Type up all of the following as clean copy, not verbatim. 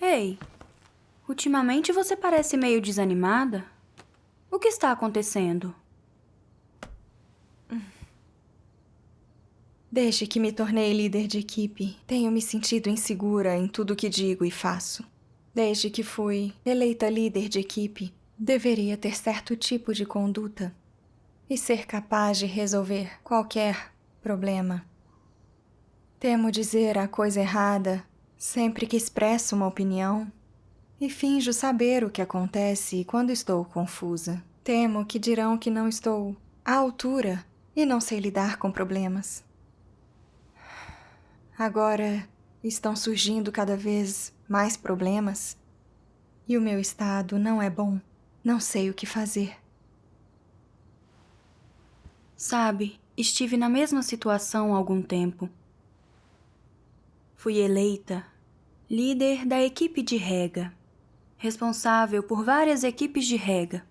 Ei, ultimamente você parece meio desanimada. O que está acontecendo? Desde que me tornei líder de equipe, tenho me sentido insegura em tudo que digo e faço. Desde que fui eleita líder de equipe, deveria ter certo tipo de conduta e ser capaz de resolver qualquer problema. Temo dizer a coisa errada sempre que expresso uma opinião e finjo saber o que acontece quando estou confusa. Temo que dirão que não estou à altura e não sei lidar com problemas. Agora estão surgindo cada vez mais problemas e o meu estado não é bom. Não sei o que fazer. Sabe, estive na mesma situação há algum tempo. Fui eleita líder da equipe de rega, responsável por várias equipes de rega.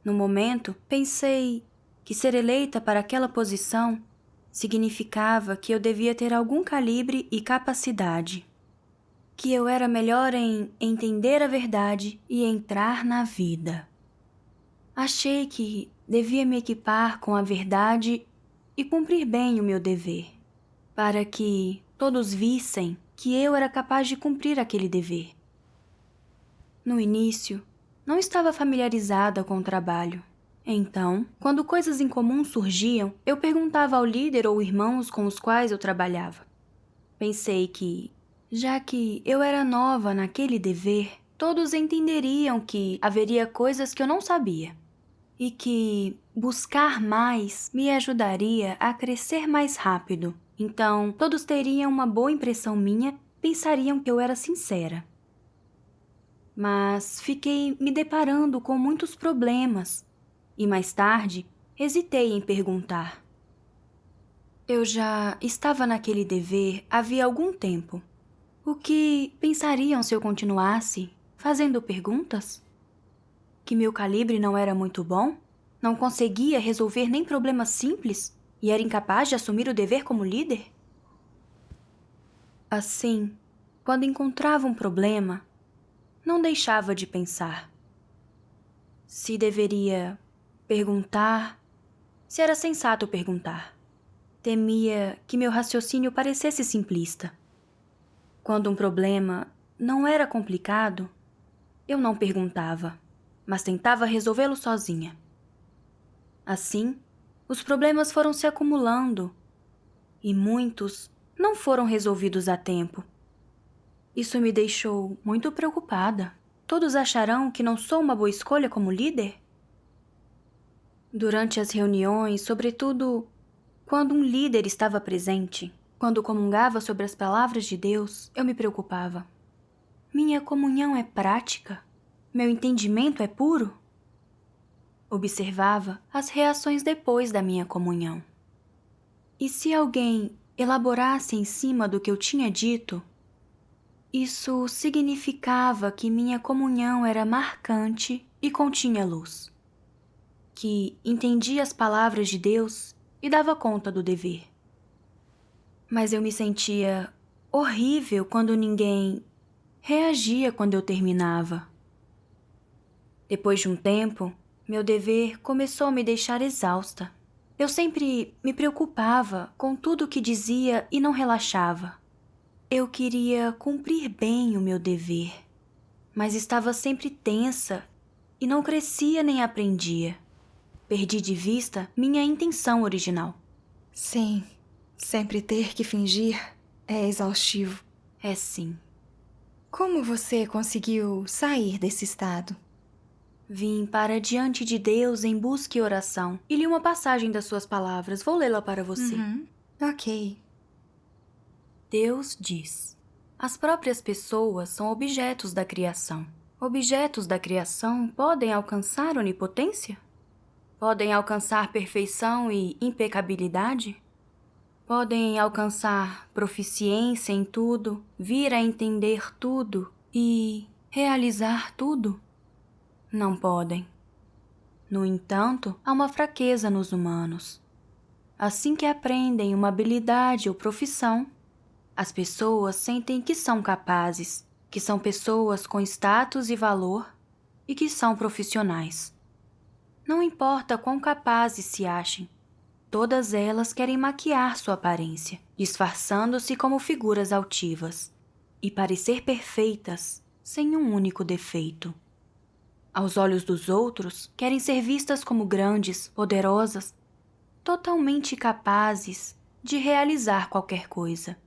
No momento, pensei que ser eleita para aquela posição significava que eu devia ter algum calibre e capacidade, que eu era melhor em entender a verdade e entrar na vida. Achei que devia me equipar com a verdade e cumprir bem o meu dever, para que todos vissem que eu era capaz de cumprir aquele dever. No início, não estava familiarizada com o trabalho. Então, quando coisas incomuns surgiam, eu perguntava ao líder ou irmãos com os quais eu trabalhava. Pensei que, já que eu era nova naquele dever, todos entenderiam que haveria coisas que eu não sabia e que buscar mais me ajudaria a crescer mais rápido. Então, todos teriam uma boa impressão minha, pensariam que eu era sincera. Mas fiquei me deparando com muitos problemas e mais tarde hesitei em perguntar. Eu já estava naquele dever havia algum tempo. O que pensariam se eu continuasse fazendo perguntas? Que meu calibre não era muito bom? Não conseguia resolver nem problemas simples e era incapaz de assumir o dever como líder? Assim, quando encontrava um problema, não deixava de pensar. Se deveria perguntar, se era sensato perguntar. Temia que meu raciocínio parecesse simplista. Quando um problema não era complicado, eu não perguntava, mas tentava resolvê-lo sozinha. Assim, os problemas foram se acumulando e muitos não foram resolvidos a tempo. Isso me deixou muito preocupada. Todos acharão que não sou uma boa escolha como líder? Durante as reuniões, sobretudo quando um líder estava presente, quando comungava sobre as palavras de Deus, eu me preocupava. Minha comunhão é prática? Meu entendimento é puro? Observava as reações depois da minha comunhão. E se alguém elaborasse em cima do que eu tinha dito, isso significava que minha comunhão era marcante e continha luz, que entendia as palavras de Deus e dava conta do dever. Mas eu me sentia horrível quando ninguém reagia quando eu terminava. Depois de um tempo, meu dever começou a me deixar exausta. Eu sempre me preocupava com tudo o que dizia e não relaxava. Eu queria cumprir bem o meu dever, mas estava sempre tensa e não crescia nem aprendia. Perdi de vista minha intenção original. Sim, sempre ter que fingir é exaustivo. É sim. Como você conseguiu sair desse estado? Vim para diante de Deus em busca e oração e li uma passagem das suas palavras. Vou lê-la para você. Ok. Deus diz: as próprias pessoas são objetos da criação. Objetos da criação podem alcançar onipotência? Podem alcançar perfeição e impecabilidade? Podem alcançar proficiência em tudo, vir a entender tudo e realizar tudo? Não podem. No entanto, há uma fraqueza nos humanos. Assim que aprendem uma habilidade ou profissão, as pessoas sentem que são capazes, que são pessoas com status e valor e que são profissionais. Não importa quão capazes se achem, todas elas querem maquiar sua aparência, disfarçando-se como figuras altivas e parecer perfeitas sem um único defeito. Aos olhos dos outros, querem ser vistas como grandes, poderosas, totalmente capazes de realizar qualquer coisa.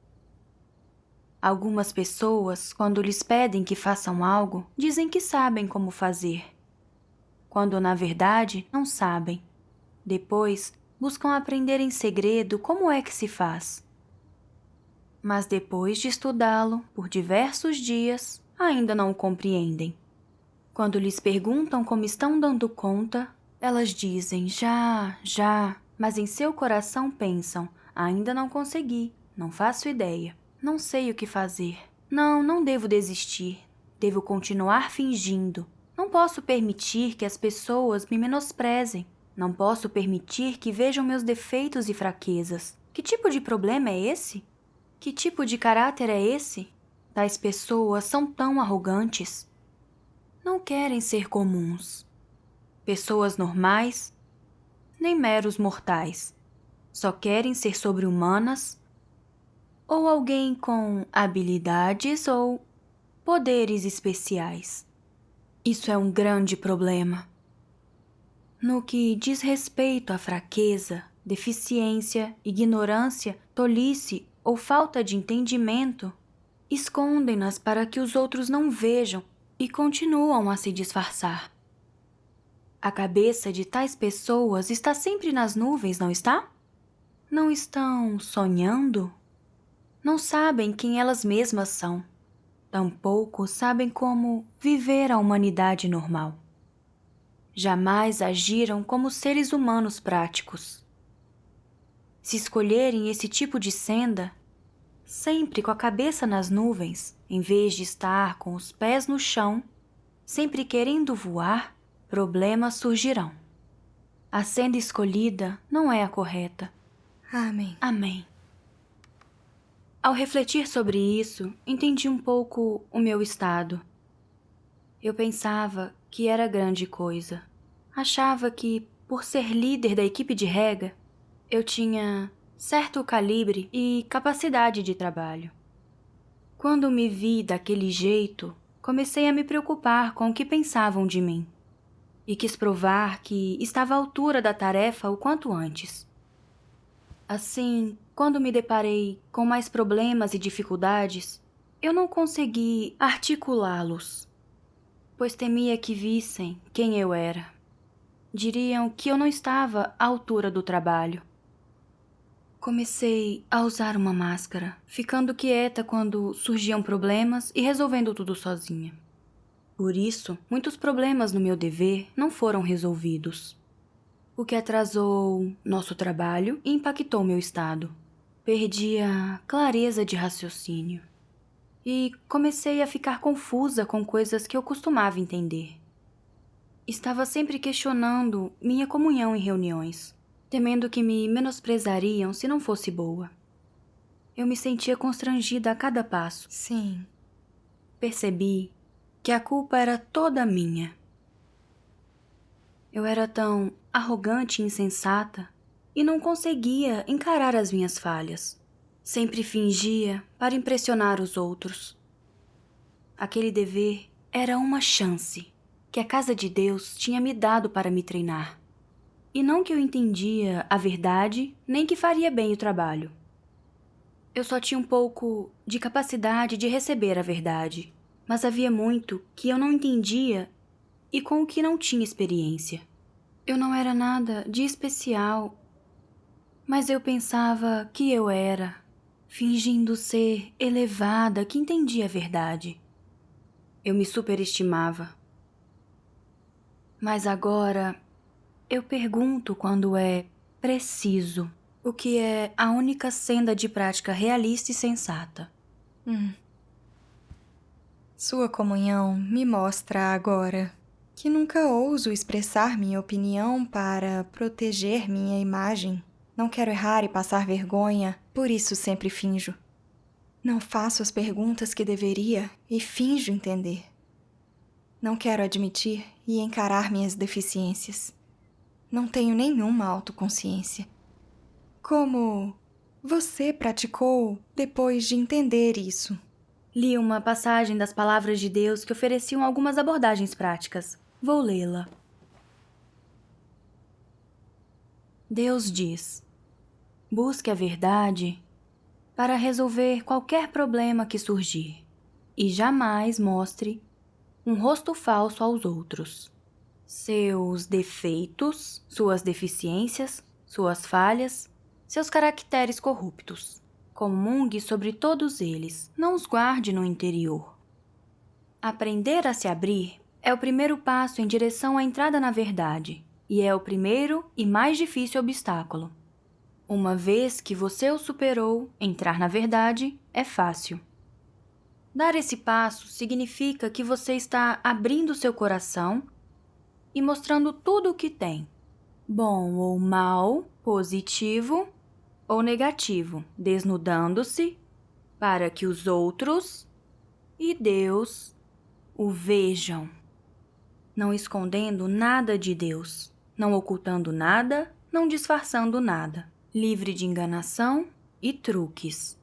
Algumas pessoas, quando lhes pedem que façam algo, dizem que sabem como fazer, quando na verdade não sabem. Depois, buscam aprender em segredo como é que se faz. Mas depois de estudá-lo por diversos dias, ainda não o compreendem. Quando lhes perguntam como estão dando conta, elas dizem já, mas em seu coração pensam, ainda não consegui, não faço ideia, não sei o que fazer. Não devo desistir, devo continuar fingindo. Não posso permitir que as pessoas me menosprezem. Não posso permitir que vejam meus defeitos e fraquezas. Que tipo de problema é esse? Que tipo de caráter é esse? Tais pessoas são tão arrogantes. Não querem ser comuns. Pessoas normais, nem meros mortais. Só querem ser sobre-humanas ou alguém com habilidades ou poderes especiais. Isso é um grande problema. No que diz respeito à fraqueza, deficiência, ignorância, tolice ou falta de entendimento, escondem-nas para que os outros não vejam e continuam a se disfarçar. A cabeça de tais pessoas está sempre nas nuvens, não está? Não estão sonhando? Não sabem quem elas mesmas são. Tampouco sabem como viver a humanidade normal. Jamais agiram como seres humanos práticos. Se escolherem esse tipo de senda, sempre com a cabeça nas nuvens, em vez de estar com os pés no chão, sempre querendo voar, problemas surgirão. A senda escolhida não é a correta. Amém. Amém. Ao refletir sobre isso, entendi um pouco o meu estado. Eu pensava que era grande coisa. Achava que, por ser líder da equipe de rega, eu tinha certo calibre e capacidade de trabalho. Quando me vi daquele jeito, comecei a me preocupar com o que pensavam de mim e quis provar que estava à altura da tarefa o quanto antes. Assim, quando me deparei com mais problemas e dificuldades, eu não consegui articulá-los, pois temia que vissem quem eu era. Diriam que eu não estava à altura do trabalho. Comecei a usar uma máscara, ficando quieta quando surgiam problemas e resolvendo tudo sozinha. Por isso, muitos problemas no meu dever não foram resolvidos, o que atrasou nosso trabalho e impactou meu estado. Perdi a clareza de raciocínio e comecei a ficar confusa com coisas que eu costumava entender. Estava sempre questionando minha comunhão em reuniões, temendo que me menosprezariam se não fosse boa. Eu me sentia constrangida a cada passo. Sim. Percebi que a culpa era toda minha. Eu era tão arrogante e insensata e não conseguia encarar as minhas falhas. Sempre fingia para impressionar os outros. Aquele dever era uma chance que a casa de Deus tinha me dado para me treinar. E não que eu entendia a verdade, nem que faria bem o trabalho. Eu só tinha um pouco de capacidade de receber a verdade, mas havia muito que eu não entendia e com o que não tinha experiência. Eu não era nada de especial, mas eu pensava que eu era, fingindo ser elevada que entendia a verdade. Eu me superestimava. Mas agora eu pergunto quando é preciso, o que é a única senda de prática realista e sensata. Sua comunhão me mostra agora que nunca ouso expressar minha opinião para proteger minha imagem. Não quero errar e passar vergonha, por isso sempre finjo. Não faço as perguntas que deveria e finjo entender. Não quero admitir e encarar minhas deficiências. Não tenho nenhuma autoconsciência. Como você praticou depois de entender isso? Li uma passagem das palavras de Deus que ofereciam algumas abordagens práticas. Vou lê-la. Deus diz: busque a verdade para resolver qualquer problema que surgir e jamais mostre um rosto falso aos outros. Seus defeitos, suas deficiências, suas falhas, seus caracteres corruptos. Comungue sobre todos eles, não os guarde no interior. Aprender a se abrir é o primeiro passo em direção à entrada na verdade, e é o primeiro e mais difícil obstáculo. Uma vez que você o superou, entrar na verdade é fácil. Dar esse passo significa que você está abrindo seu coração e mostrando tudo o que tem, bom ou mal, positivo ou negativo, desnudando-se para que os outros e Deus o vejam, não escondendo nada de Deus, não ocultando nada, não disfarçando nada, livre de enganação e truques,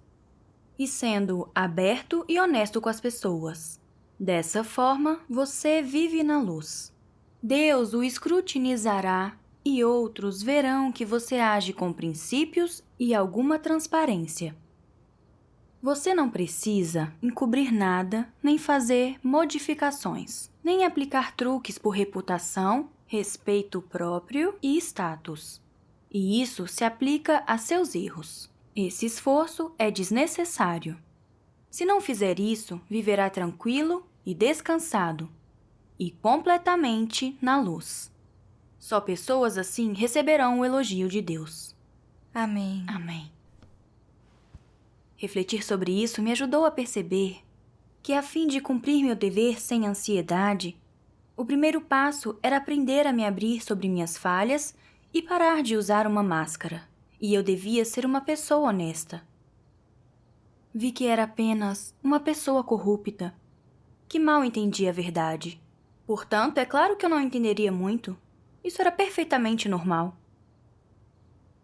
e sendo aberto e honesto com as pessoas. Dessa forma, você vive na luz. Deus o escrutinizará e outros verão que você age com princípios e alguma transparência. Você não precisa encobrir nada, nem fazer modificações, nem aplicar truques por reputação, respeito próprio e status. E isso se aplica a seus erros. Esse esforço é desnecessário. Se não fizer isso, viverá tranquilo e descansado, e completamente na luz. Só pessoas assim receberão o elogio de Deus. Amém. Amém. Refletir sobre isso me ajudou a perceber que, a fim de cumprir meu dever sem ansiedade, o primeiro passo era aprender a me abrir sobre minhas falhas e parar de usar uma máscara, e eu devia ser uma pessoa honesta. Vi que era apenas uma pessoa corrupta, que mal entendia a verdade. Portanto, é claro que eu não entenderia muito. Isso era perfeitamente normal.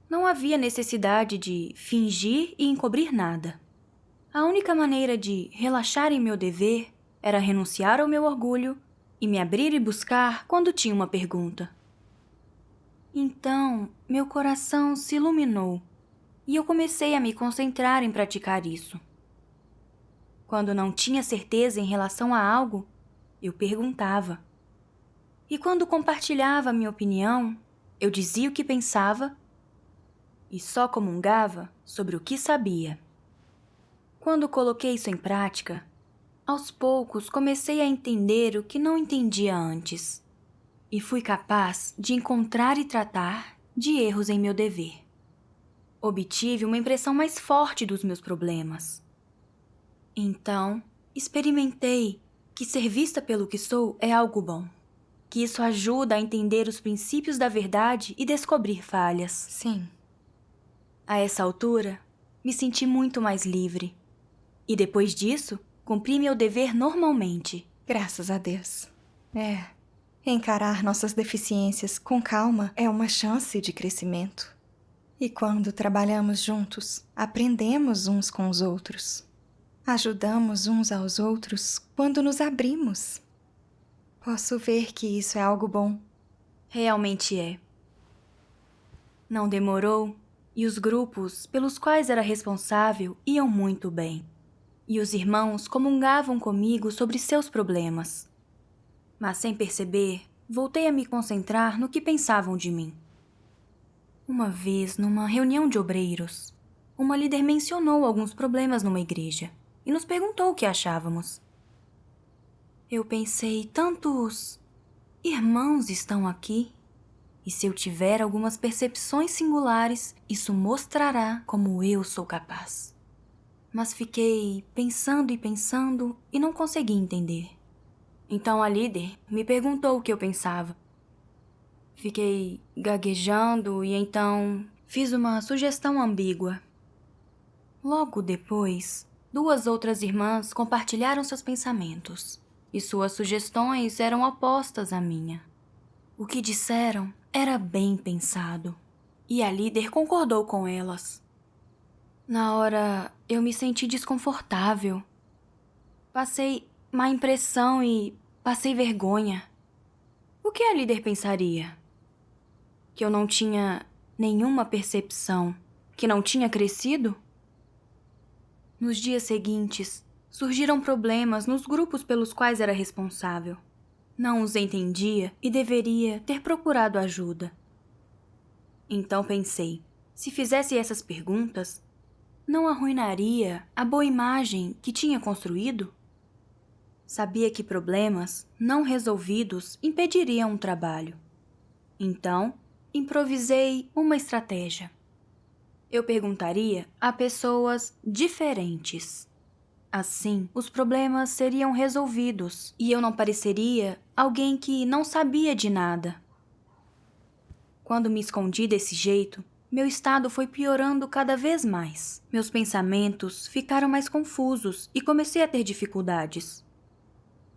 Não havia necessidade de fingir e encobrir nada. A única maneira de relaxar em meu dever era renunciar ao meu orgulho e me abrir e buscar quando tinha uma pergunta. Então, meu coração se iluminou e eu comecei a me concentrar em praticar isso. Quando não tinha certeza em relação a algo, eu perguntava. E quando compartilhava minha opinião, eu dizia o que pensava e só comungava sobre o que sabia. Quando coloquei isso em prática, aos poucos comecei a entender o que não entendia antes, e fui capaz de encontrar e tratar de erros em meu dever. Obtive uma impressão mais forte dos meus problemas. Então, experimentei que ser vista pelo que sou é algo bom, que isso ajuda a entender os princípios da verdade e descobrir falhas. Sim. A essa altura, me senti muito mais livre. E depois disso, cumpri meu dever normalmente. Graças a Deus. Encarar nossas deficiências com calma é uma chance de crescimento. E quando trabalhamos juntos, aprendemos uns com os outros. Ajudamos uns aos outros quando nos abrimos. Posso ver que isso é algo bom. Realmente é. Não demorou, e os grupos pelos quais era responsável iam muito bem. E os irmãos comungavam comigo sobre seus problemas. Mas sem perceber, voltei a me concentrar no que pensavam de mim. Uma vez, numa reunião de obreiros, uma líder mencionou alguns problemas numa igreja e nos perguntou o que achávamos. Eu pensei, tantos irmãos estão aqui, e se eu tiver algumas percepções singulares, isso mostrará como eu sou capaz. Mas fiquei pensando e não consegui entender. Então a líder me perguntou o que eu pensava. Fiquei gaguejando e então fiz uma sugestão ambígua. Logo depois, 2 outras irmãs compartilharam seus pensamentos, e suas sugestões eram opostas à minha. O que disseram era bem pensado, e a líder concordou com elas. Na hora, eu me senti desconfortável. Passei má impressão e passei vergonha. O que a líder pensaria? Que eu não tinha nenhuma percepção, que não tinha crescido? Nos dias seguintes, surgiram problemas nos grupos pelos quais era responsável. Não os entendia e deveria ter procurado ajuda. Então pensei, se fizesse essas perguntas, não arruinaria a boa imagem que tinha construído? Sabia que problemas não resolvidos impediriam o trabalho. Então, improvisei uma estratégia. Eu perguntaria a pessoas diferentes. Assim, os problemas seriam resolvidos e eu não pareceria alguém que não sabia de nada. Quando me escondi desse jeito, meu estado foi piorando cada vez mais. Meus pensamentos ficaram mais confusos e comecei a ter dificuldades.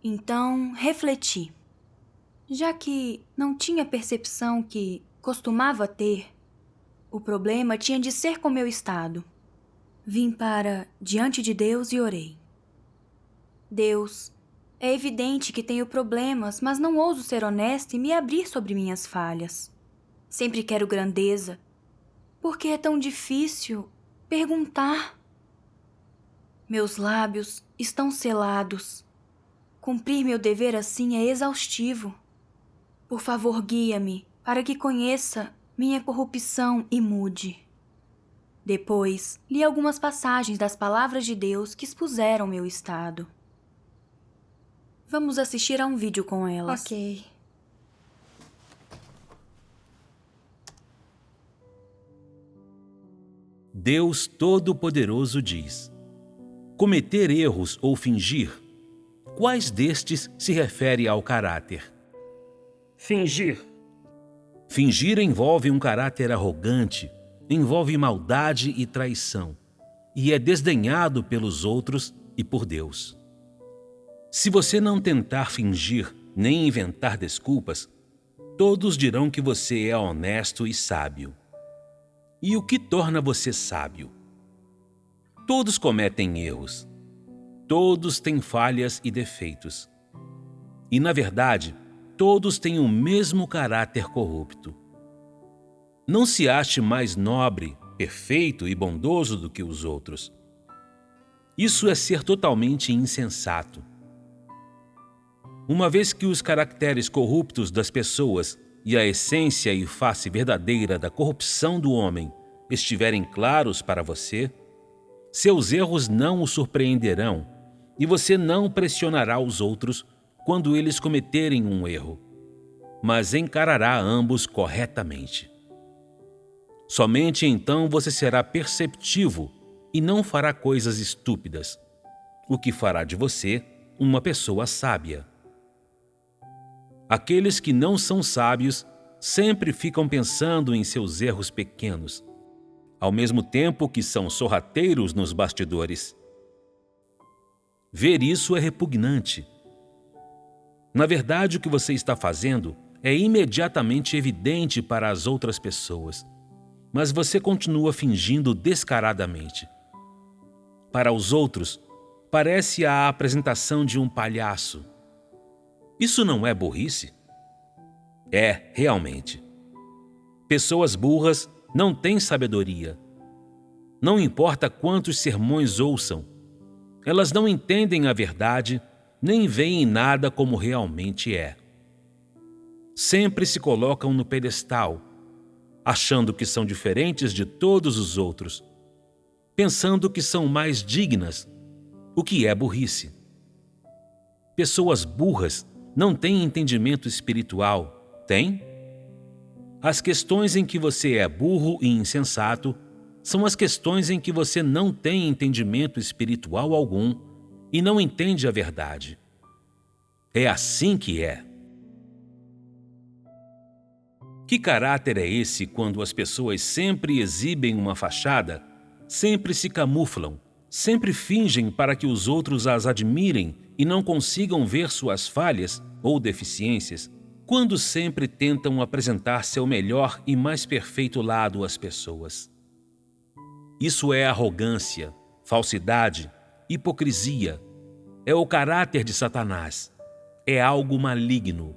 Então, refleti. Já que não tinha a percepção que costumava ter, o problema tinha de ser com meu estado. Vim para diante de Deus e orei. Deus, é evidente que tenho problemas, mas não ouso ser honesta e me abrir sobre minhas falhas. Sempre quero grandeza. Por que é tão difícil perguntar? Meus lábios estão selados. Cumprir meu dever assim é exaustivo. Por favor, guia-me para que conheça minha corrupção e mude. Depois, li algumas passagens das palavras de Deus que expuseram meu estado. Vamos assistir a um vídeo com elas. Ok. Deus Todo-Poderoso diz: cometer erros ou fingir, quais destes se refere ao caráter? Fingir. Fingir envolve um caráter arrogante, envolve maldade e traição, e é desdenhado pelos outros e por Deus. Se você não tentar fingir nem inventar desculpas, todos dirão que você é honesto e sábio. E o que torna você sábio? Todos cometem erros. Todos têm falhas e defeitos. E, na verdade, todos têm o mesmo caráter corrupto. Não se ache mais nobre, perfeito e bondoso do que os outros. Isso é ser totalmente insensato. Uma vez que os caracteres corruptos das pessoas e a essência e face verdadeira da corrupção do homem estiverem claros para você, seus erros não o surpreenderão e você não pressionará os outros quando eles cometerem um erro, mas encarará ambos corretamente. Somente então você será perceptivo e não fará coisas estúpidas, o que fará de você uma pessoa sábia. Aqueles que não são sábios sempre ficam pensando em seus erros pequenos, ao mesmo tempo que são sorrateiros nos bastidores. Ver isso é repugnante. Na verdade, o que você está fazendo é imediatamente evidente para as outras pessoas, mas você continua fingindo descaradamente. Para os outros, parece a apresentação de um palhaço. Isso não é burrice? É, realmente. Pessoas burras não têm sabedoria. Não importa quantos sermões ouçam, elas não entendem a verdade nem veem nada como realmente é. Sempre se colocam no pedestal, achando que são diferentes de todos os outros, pensando que são mais dignas, o que é burrice. Pessoas burras não têm entendimento espiritual, têm? As questões em que você é burro e insensato são as questões em que você não tem entendimento espiritual algum e não entende a verdade. É assim que é. Que caráter é esse quando as pessoas sempre exibem uma fachada, sempre se camuflam, sempre fingem para que os outros as admirem e não consigam ver suas falhas ou deficiências, quando sempre tentam apresentar seu melhor e mais perfeito lado às pessoas. Isso é arrogância, falsidade, hipocrisia. É o caráter de Satanás. É algo maligno.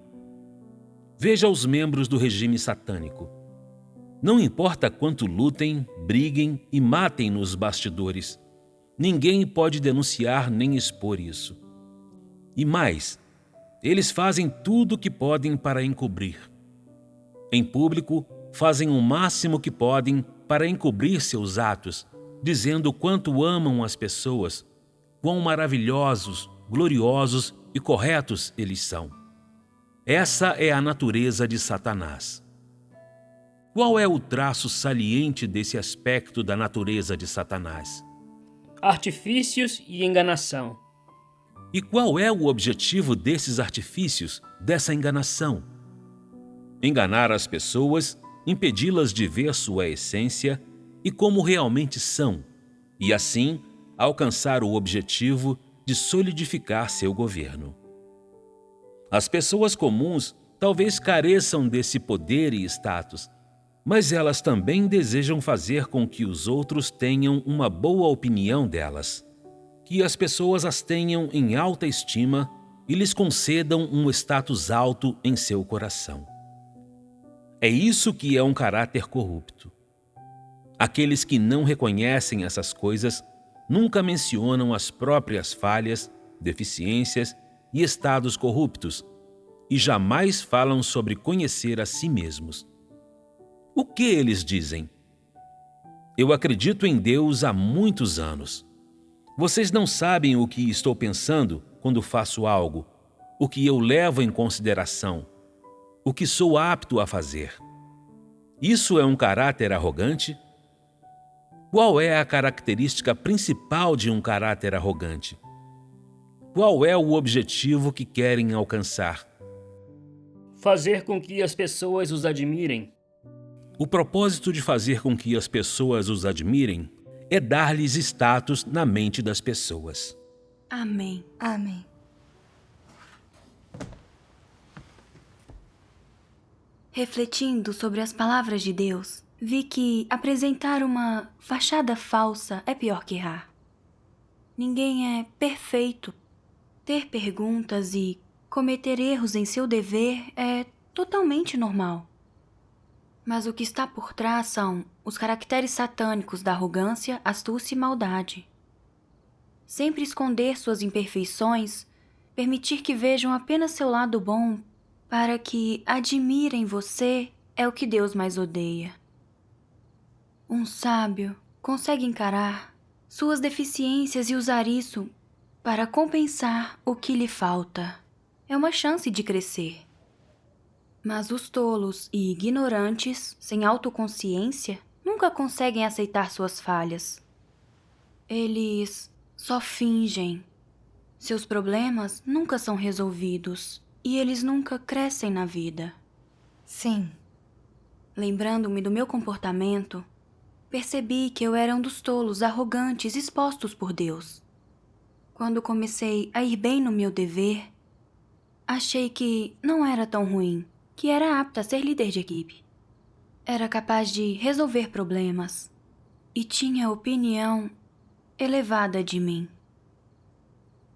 Veja os membros do regime satânico. Não importa quanto lutem, briguem e matem nos bastidores, ninguém pode denunciar nem expor isso. E mais, eles fazem tudo o que podem para encobrir. Em público, fazem o máximo que podem para encobrir seus atos, dizendo quanto amam as pessoas, quão maravilhosos, gloriosos e corretos eles são. Essa é a natureza de Satanás. Qual é o traço saliente desse aspecto da natureza de Satanás? Artifícios e enganação. E qual é o objetivo desses artifícios, dessa enganação? Enganar as pessoas, impedi-las de ver sua essência e como realmente são, e assim alcançar o objetivo de solidificar seu governo. As pessoas comuns talvez careçam desse poder e status, mas elas também desejam fazer com que os outros tenham uma boa opinião delas, que as pessoas as tenham em alta estima e lhes concedam um status alto em seu coração. É isso que é um caráter corrupto. Aqueles que não reconhecem essas coisas nunca mencionam as próprias falhas, deficiências e estados corruptos e jamais falam sobre conhecer a si mesmos. O que eles dizem? Eu acredito em Deus há muitos anos. Vocês não sabem o que estou pensando quando faço algo, o que eu levo em consideração, o que sou apto a fazer. Isso é um caráter arrogante? Qual é a característica principal de um caráter arrogante? Qual é o objetivo que querem alcançar? Fazer com que as pessoas os admirem. O propósito de fazer com que as pessoas os admirem é dar-lhes status na mente das pessoas. Amém. Amém. Refletindo sobre as palavras de Deus, vi que apresentar uma fachada falsa é pior que errar. Ninguém é perfeito. Ter perguntas e cometer erros em seu dever é totalmente normal. Mas o que está por trás são os caracteres satânicos da arrogância, astúcia e maldade. Sempre esconder suas imperfeições, permitir que vejam apenas seu lado bom para que admirem você é o que Deus mais odeia. Um sábio consegue encarar suas deficiências e usar isso para compensar o que lhe falta. É uma chance de crescer. Mas os tolos e ignorantes, sem autoconsciência, nunca conseguem aceitar suas falhas. Eles só fingem. Seus problemas nunca são resolvidos e eles nunca crescem na vida. Sim. Lembrando-me do meu comportamento, percebi que eu era um dos tolos arrogantes expostos por Deus. Quando comecei a ir bem no meu dever, achei que não era tão ruim, que era apta a ser líder de equipe. Era capaz de resolver problemas e tinha opinião elevada de mim.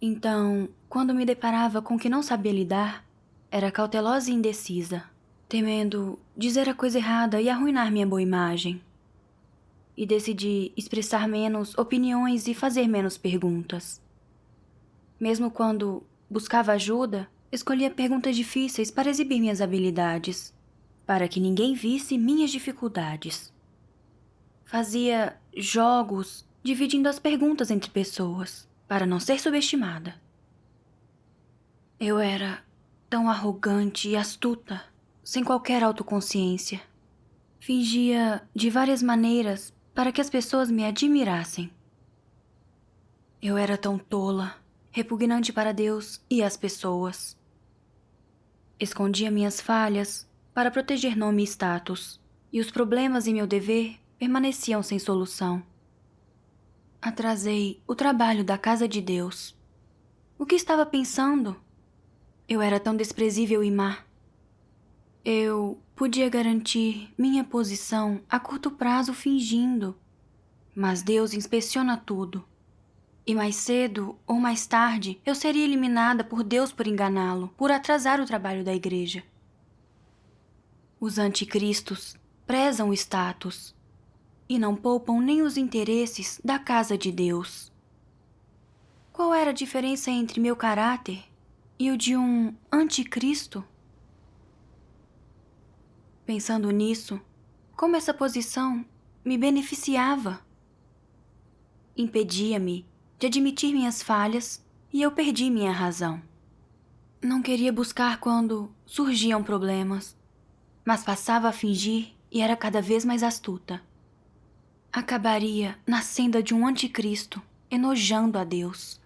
Então, quando me deparava com o que não sabia lidar, era cautelosa e indecisa, temendo dizer a coisa errada e arruinar minha boa imagem. E decidi expressar menos opiniões e fazer menos perguntas. Mesmo quando buscava ajuda, escolhia perguntas difíceis para exibir minhas habilidades, para que ninguém visse minhas dificuldades. Fazia jogos, dividindo as perguntas entre pessoas, para não ser subestimada. Eu era tão arrogante e astuta, sem qualquer autoconsciência. Fingia de várias maneiras para que as pessoas me admirassem. Eu era tão tola, repugnante para Deus e as pessoas. Escondia minhas falhas para proteger nome e status, e os problemas em meu dever permaneciam sem solução. atrasei o trabalho da casa de Deus. O que estava pensando? Eu era tão desprezível e má. Eu podia garantir minha posição a curto prazo fingindo, mas Deus inspeciona tudo. E mais cedo ou mais tarde eu seria eliminada por Deus por enganá-lo, por atrasar o trabalho da igreja. Os anticristos prezam o status e não poupam nem os interesses da casa de Deus. Qual era a diferença entre meu caráter e o de um anticristo? Pensando nisso, como essa posição me beneficiava? Impedia-me de admitir minhas falhas e eu perdi minha razão. Não queria buscar quando surgiam problemas, mas passava a fingir e era cada vez mais astuta. Acabaria na senda de um anticristo, enojando a Deus.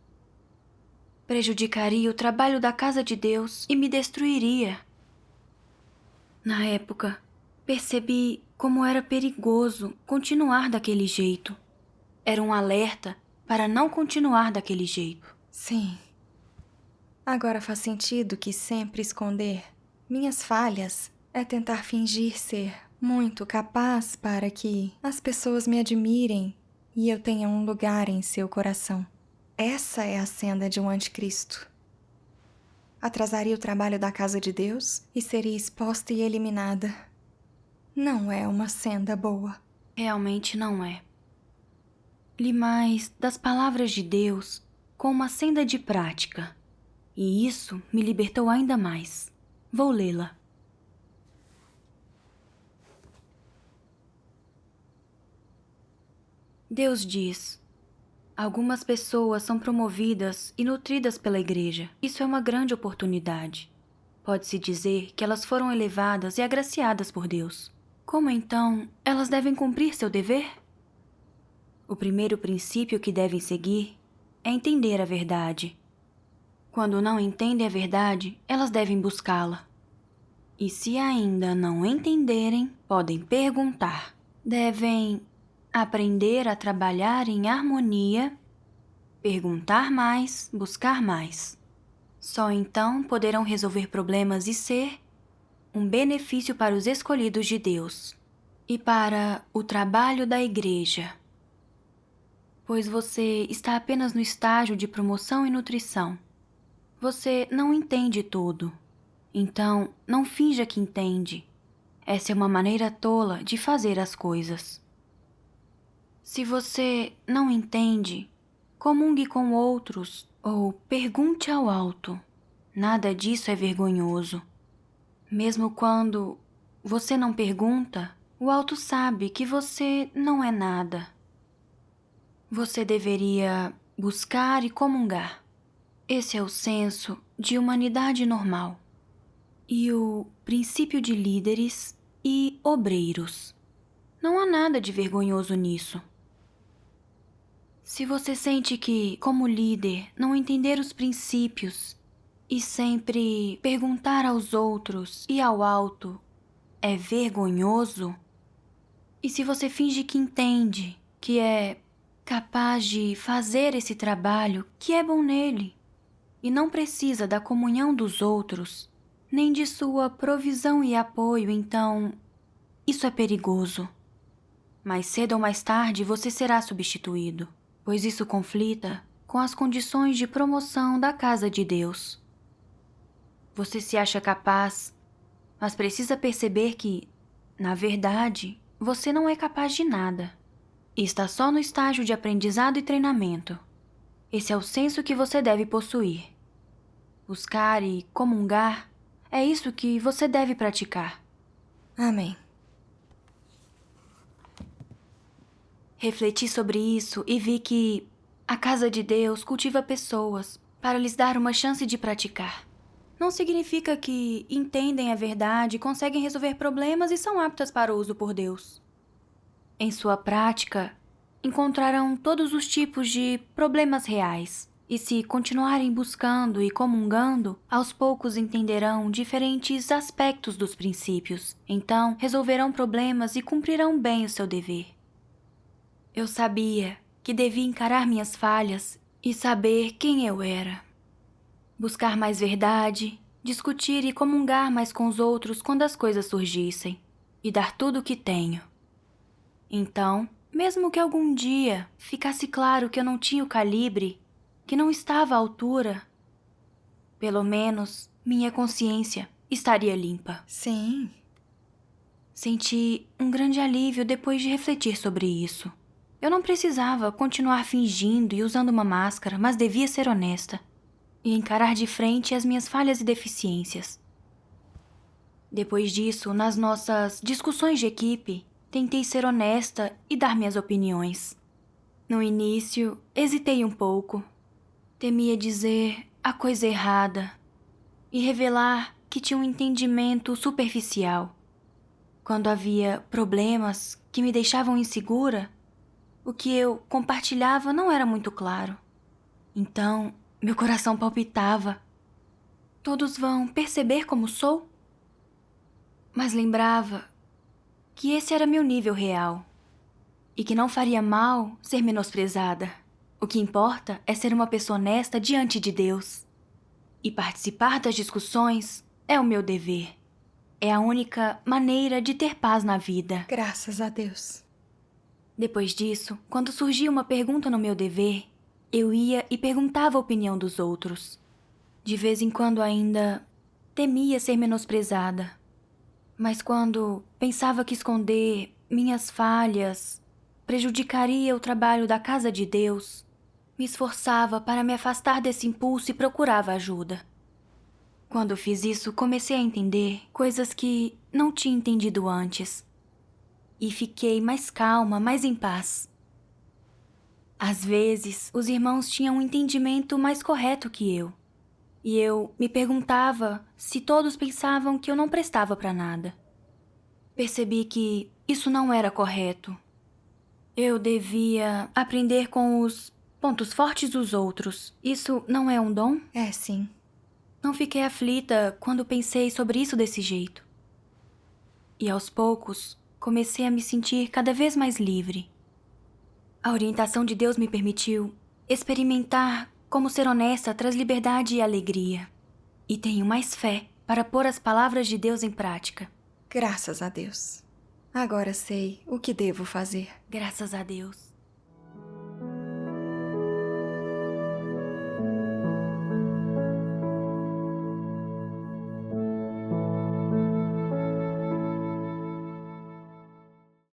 Prejudicaria o trabalho da casa de Deus e me destruiria. Na época, percebi como era perigoso continuar daquele jeito. Era um alerta para não continuar daquele jeito. Sim. Agora faz sentido que sempre esconder minhas falhas é tentar fingir ser muito capaz para que as pessoas me admirem e eu tenha um lugar em seu coração. Essa é a senda de um anticristo. Atrasaria o trabalho da casa de Deus e seria exposta e eliminada. Não é uma senda boa. Realmente não é. Li mais das palavras de Deus com uma senda de prática. E isso me libertou ainda mais. Vou lê-la. Deus diz: algumas pessoas são promovidas e nutridas pela igreja. Isso é uma grande oportunidade. Pode-se dizer que elas foram elevadas e agraciadas por Deus. Como então elas devem cumprir seu dever? O primeiro princípio que devem seguir é entender a verdade. Quando não entendem a verdade, elas devem buscá-la. E se ainda não entenderem, podem perguntar. Devem aprender a trabalhar em harmonia, perguntar mais, buscar mais. Só então poderão resolver problemas e ser um benefício para os escolhidos de Deus e para o trabalho da igreja. Pois você está apenas no estágio de promoção e nutrição. Você não entende tudo. Então, não finja que entende. Essa é uma maneira tola de fazer as coisas. Se você não entende, comungue com outros ou pergunte ao alto. Nada disso é vergonhoso. Mesmo quando você não pergunta, o alto sabe que você não é nada. Você deveria buscar e comungar. Esse é o senso de humanidade normal. E o princípio de líderes e obreiros. Não há nada de vergonhoso nisso. Se você sente que, como líder, não entender os princípios e sempre perguntar aos outros e ao alto é vergonhoso, e se você finge que entende, que é capaz de fazer esse trabalho que é bom nele e não precisa da comunhão dos outros, nem de sua provisão e apoio, então isso é perigoso. Mais cedo ou mais tarde você será substituído, pois isso conflita com as condições de promoção da casa de Deus. Você se acha capaz, mas precisa perceber que, na verdade, você não é capaz de nada. E está só no estágio de aprendizado e treinamento. Esse é o senso que você deve possuir. Buscar e comungar é isso que você deve praticar. Amém. Refleti sobre isso e vi que a casa de Deus cultiva pessoas para lhes dar uma chance de praticar. Não significa que entendem a verdade, conseguem resolver problemas e são aptas para o uso por Deus. Em sua prática, encontrarão todos os tipos de problemas reais. E se continuarem buscando e comungando, aos poucos entenderão diferentes aspectos dos princípios. Então, resolverão problemas e cumprirão bem o seu dever. Eu sabia que devia encarar minhas falhas e saber quem eu era. Buscar mais verdade, discutir e comungar mais com os outros quando as coisas surgissem, e dar tudo o que tenho. Então, mesmo que algum dia ficasse claro que eu não tinha o calibre, que não estava à altura, pelo menos minha consciência estaria limpa. Sim. Senti um grande alívio depois de refletir sobre isso. Eu não precisava continuar fingindo e usando uma máscara, mas devia ser honesta e encarar de frente as minhas falhas e deficiências. Depois disso, nas nossas discussões de equipe, tentei ser honesta e dar minhas opiniões. No início, hesitei um pouco. Temia dizer a coisa errada e revelar que tinha um entendimento superficial. Quando havia problemas que me deixavam insegura, o que eu compartilhava não era muito claro. Então, meu coração palpitava. Todos vão perceber como sou? Mas lembrava que esse era meu nível real e que não faria mal ser menosprezada. O que importa é ser uma pessoa honesta diante de Deus. E participar das discussões é o meu dever. É a única maneira de ter paz na vida. Graças a Deus. Depois disso, quando surgia uma pergunta no meu dever, eu ia e perguntava a opinião dos outros. De vez em quando ainda temia ser menosprezada. Mas quando pensava que esconder minhas falhas prejudicaria o trabalho da casa de Deus, me esforçava para me afastar desse impulso e procurava ajuda. Quando fiz isso, comecei a entender coisas que não tinha entendido antes. E fiquei mais calma, mais em paz. Às vezes, os irmãos tinham um entendimento mais correto que eu. E eu me perguntava se todos pensavam que eu não prestava para nada. Percebi que isso não era correto. Eu devia aprender com os pontos fortes dos outros. Isso não é um dom? É, sim. Não fiquei aflita quando pensei sobre isso desse jeito. E aos poucos, comecei a me sentir cada vez mais livre. A orientação de Deus me permitiu experimentar como ser honesta traz liberdade e alegria. E tenho mais fé para pôr as palavras de Deus em prática. Graças a Deus. Agora sei o que devo fazer. Graças a Deus.